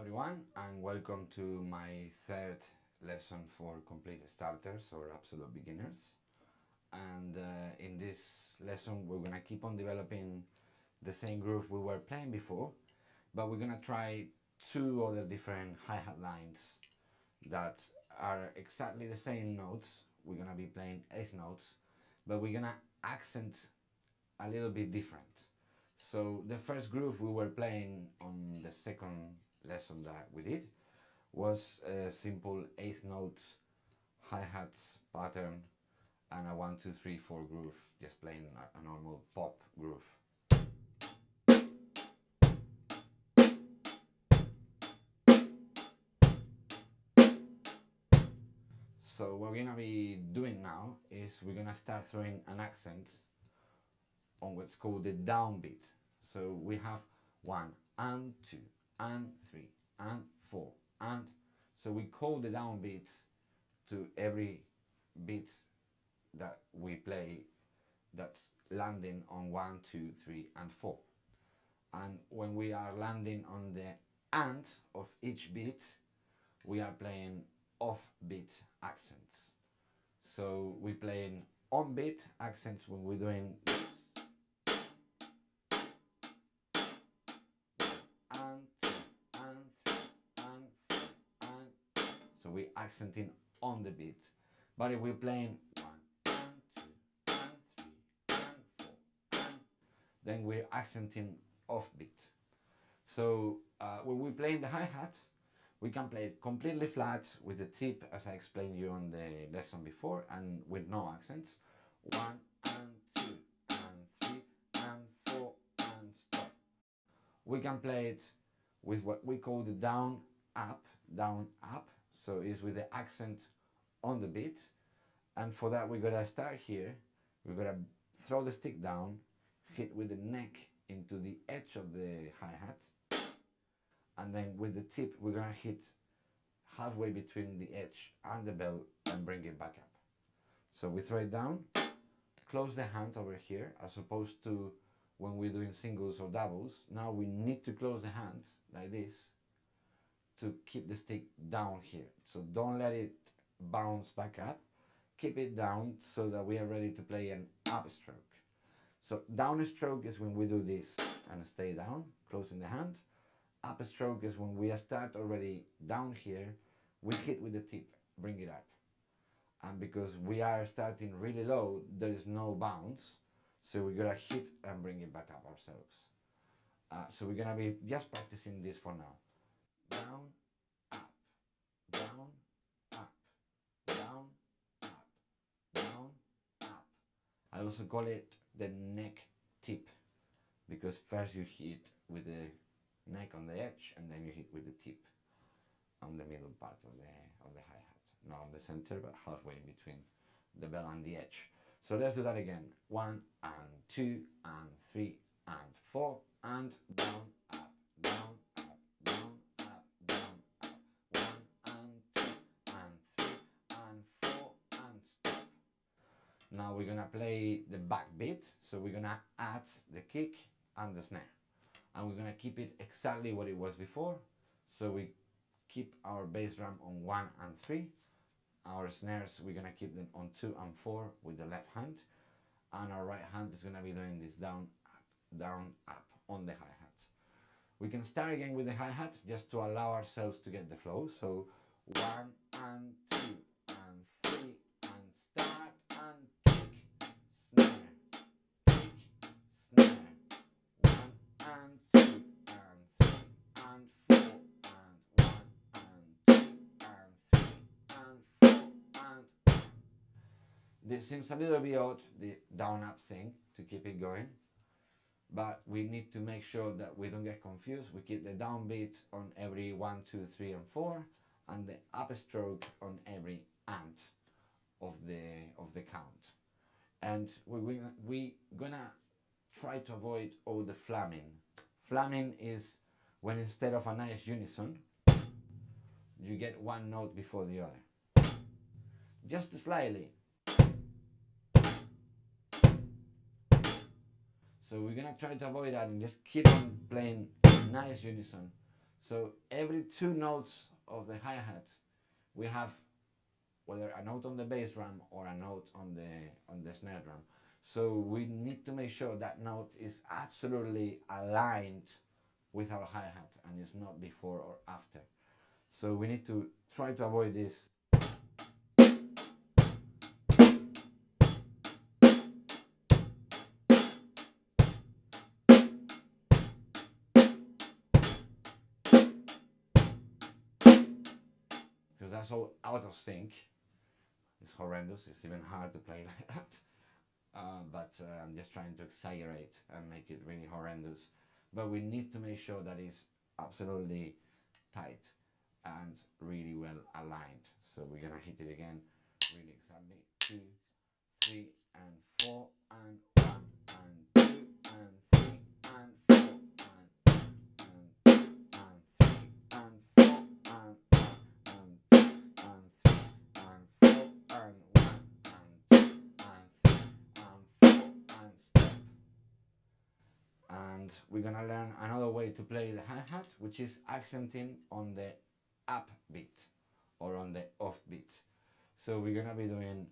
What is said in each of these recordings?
everyone, and welcome to my third lesson for complete starters or absolute beginners. And in this lesson we're gonna keep on developing the same groove we were playing before, but we're gonna try two other different hi-hat lines that are exactly the same notes. We're gonna be playing 8th notes, but we're gonna accent a little bit different. So the first groove we were playing on the second lesson that we did was a simple 8th note hi-hats pattern and a 1, 2, 3, 4 groove, just playing a normal pop groove. So what we're gonna be doing now is we're gonna start throwing an accent on what's called the downbeat. So we have 1 and 2 and 3 and 4 and so we call the downbeat to every beat that we play that's landing on 1, 2, 3 and 4. And when we are landing on the and of each beat, we are playing off beat accents. So we're playing on beat accents when we're doing this. So we're accenting on the beat. But if we're playing 1 and 2 and 3 and 4 and, then we're accenting off beat. So when we're playing the hi-hat, we can play it completely flat with the tip, as I explained you on the lesson before, and with no accents. 1 and 2 and 3 and 4 and stop. We can play it with what we call the down up. So it's with the accent on the beat, and for that we gotta start here. We gotta throw the stick down, hit with the neck into the edge of the hi-hat, and then with the tip we're gonna hit halfway between the edge and the bell and bring it back up. So we throw it down, close the hand over here, as opposed to when we're doing singles or doubles. Now we need to close the hands like this to keep the stick down here. So don't let it bounce back up. Keep it down so that we are ready to play an upstroke. So downstroke is when we do this and stay down, closing the hand. Upstroke is when we start already down here, we hit with the tip, bring it up. And because we are starting really low, there is no bounce. So we're gonna hit and bring it back up ourselves. So we're gonna be just practicing this for now. Down, up, down, up, down, up, down, up. I also call it the neck tip, because first you hit with the neck on the edge and then you hit with the tip on the middle part of the hi-hat. Not on the center, but halfway in between the bell and the edge. So let's do that again. 1 and 2 and 3 and 4 and down, up, down, up, down, up, down, up. 1 and 2 and 3 and 4 and stop. Now we're gonna play the back beat. So we're gonna add the kick and the snare. And we're gonna keep it exactly what it was before. So we keep our bass drum on 1 and 3. Our snares, we're gonna keep them on 2 and 4 with the left hand, and our right hand is gonna be doing this down, up on the hi-hat. We can start again with the hi-hat just to allow ourselves to get the flow. So 1 and 2 and 3 and start and kick, snare, kick, snare. 1 and 2 and 3 and 4 and 1 and 2 and 3 and 4 and 1. This seems a little bit odd, the down-up thing, to keep it going, but we need to make sure that we don't get confused. We keep the downbeat on every 1, 2, 3 and 4, and the upstroke on every and of the count. And we're gonna try to avoid all the flamming. Flamming is when instead of a nice unison, you get one note before the other. Just slightly. So we're gonna try to avoid that and just keep on playing nice unison. So every 2 notes of the hi-hat, we have whether a note on the bass drum or a note on the snare drum. So we need to make sure that note is absolutely aligned with our hi-hat and it's not before or after. So we need to try to avoid this. Because that's all out of sync. It's horrendous. It's even hard to play like that. But I'm just trying to exaggerate and make it really horrendous. But we need to make sure that it's absolutely tight and really well aligned. So we're gonna hit it again really exactly. 2, 3, and 4, and 1, and 2, and 3, and 4, and 2, and 3, and 4, and 1, and 2, and 3, and 4, and 1, and 2, and 3, and 4, and stop. And we're gonna learn another way to play the hi-hat, which is accenting on the up beat or on the off beat. So we're gonna be doing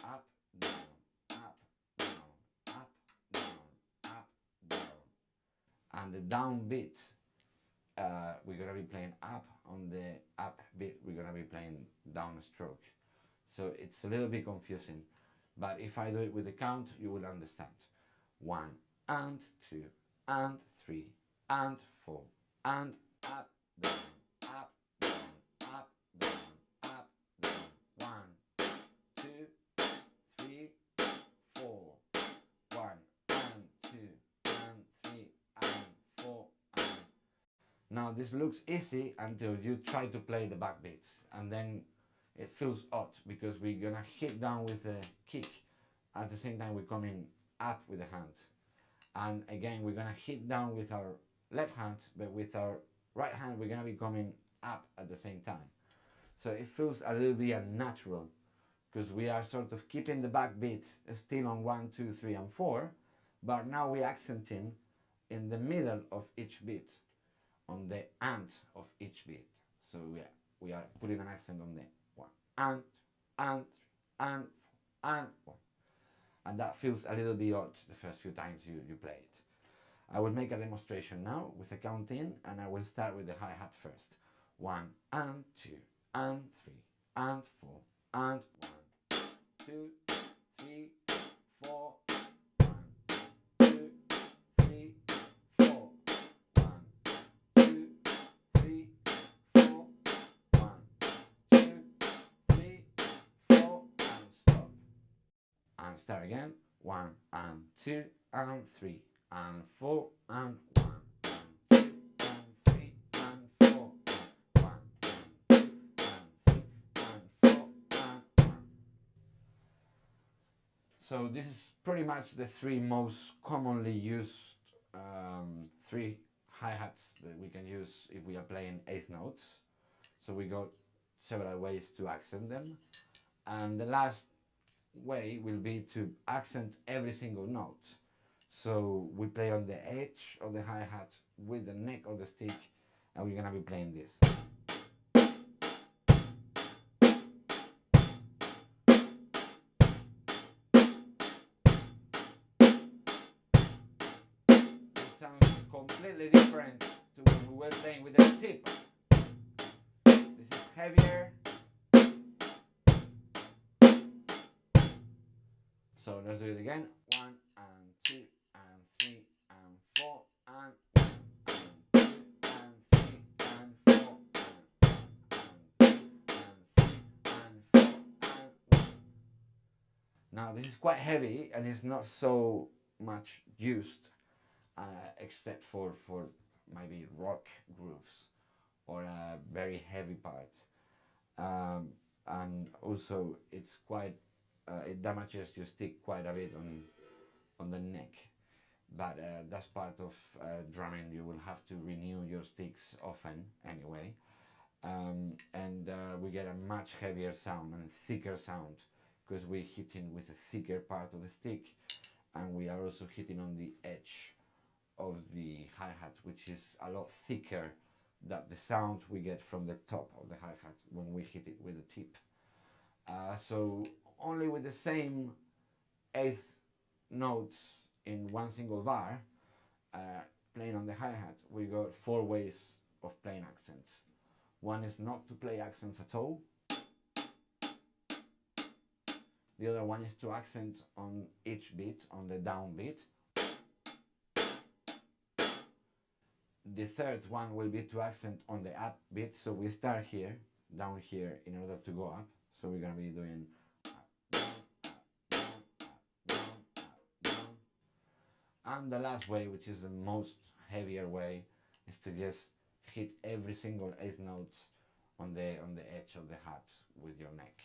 up, down, up, down, up, down, up, down. And the down beat, we're gonna be playing up. On the up beat, we're gonna be playing down stroke. So it's a little bit confusing, but if I do it with the count, you will understand. 1 and 2 and 3 and 4 and up, down, up, down, up, down, up, down. 1, 2, 3, 4. 1 and 2 and 3 and 4 and. Now this looks easy until you try to play the backbeats, and then it feels odd because we're gonna hit down with the kick at the same time we're coming up with the hands. And again, we're gonna hit down with our left hand, but with our right hand, we're gonna be coming up at the same time. So it feels a little bit unnatural because we are sort of keeping the backbeat still on 1, 2, 3, and 4, but now we're accenting in the middle of each beat, on the and of each beat. So we are putting an accent on the 1 and and 1. And that feels a little bit odd the first few times you play it. I will make a demonstration now with a count in, and I will start with the hi-hat first. 1 and 2 and 3 and 4 and 1, 2, 3, 4, 1, 2, 3, 4, 1, 2, 3, 4, 1, 2, 3, 4, and stop. And start again. 1 and 2 and 3 and 4 and 1 and 2 and 3 and 4 and 1 and 2 and 3 and 4 and 1. So this is pretty much the 3 most commonly used 3 hi-hats that we can use if we are playing 8th notes. So we got several ways to accent them, and the last way will be to accent every single note. So we play on the edge of the hi-hat with the neck of the stick, and we're gonna be playing this. It sounds completely different to when we were playing with the tip. This is heavier. So let's do it again. 1 and 2 and 3 and 4 and 1 and 2 and 3 and 4 and 1 and 2 and 3 and 4 and 1. Now this is quite heavy and it's not so much used except for maybe rock grooves or very heavy parts. And also it's quite it damages your stick quite a bit on the neck, but that's part of drumming. You will have to renew your sticks often anyway, and we get a much heavier sound and thicker sound because we're hitting with a thicker part of the stick, and we are also hitting on the edge of the hi-hat, which is a lot thicker that the sound we get from the top of the hi-hat when we hit it with the tip. So only with the same eighth notes in one single bar, playing on the hi-hat, we got 4 ways of playing accents. One is not to play accents at all. The other one is to accent on each beat, on the down beat. The third one will be to accent on the up beat, so we start here, down here, in order to go up. So we're gonna be doing up, down, up, down, up, down, up, down. And the last way, which is the most heavier way, is to just hit every single eighth notes on the edge of the hat with your neck,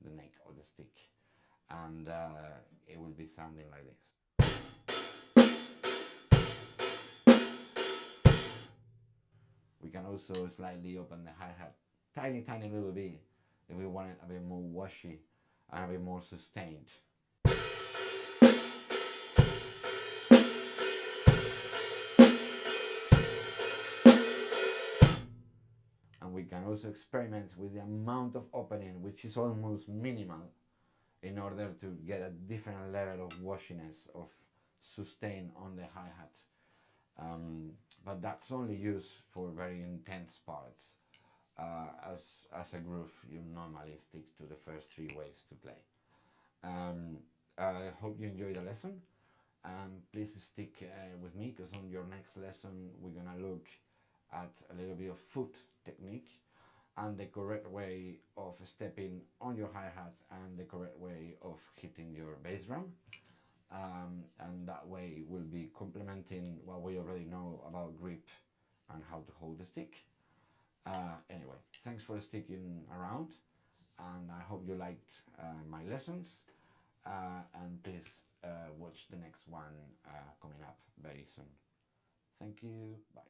the neck of the stick, and it will be sounding like this. We can also slightly open the hi-hat tiny little bit if we want it a bit more washy and a bit more sustained. And we can also experiment with the amount of opening, which is almost minimal, in order to get a different level of washiness, of sustain on the hi-hat. But that's only used for very intense parts. As a groove, you normally stick to the first 3 ways to play. I hope you enjoyed the lesson, and please stick with me, because on your next lesson we're gonna look at a little bit of foot technique and the correct way of stepping on your hi-hat and the correct way of hitting your bass drum. And that way we'll be complementing what we already know about grip and how to hold the stick. Anyway, thanks for sticking around, and I hope you liked my lessons, and please watch the next one coming up very soon. Thank you, bye.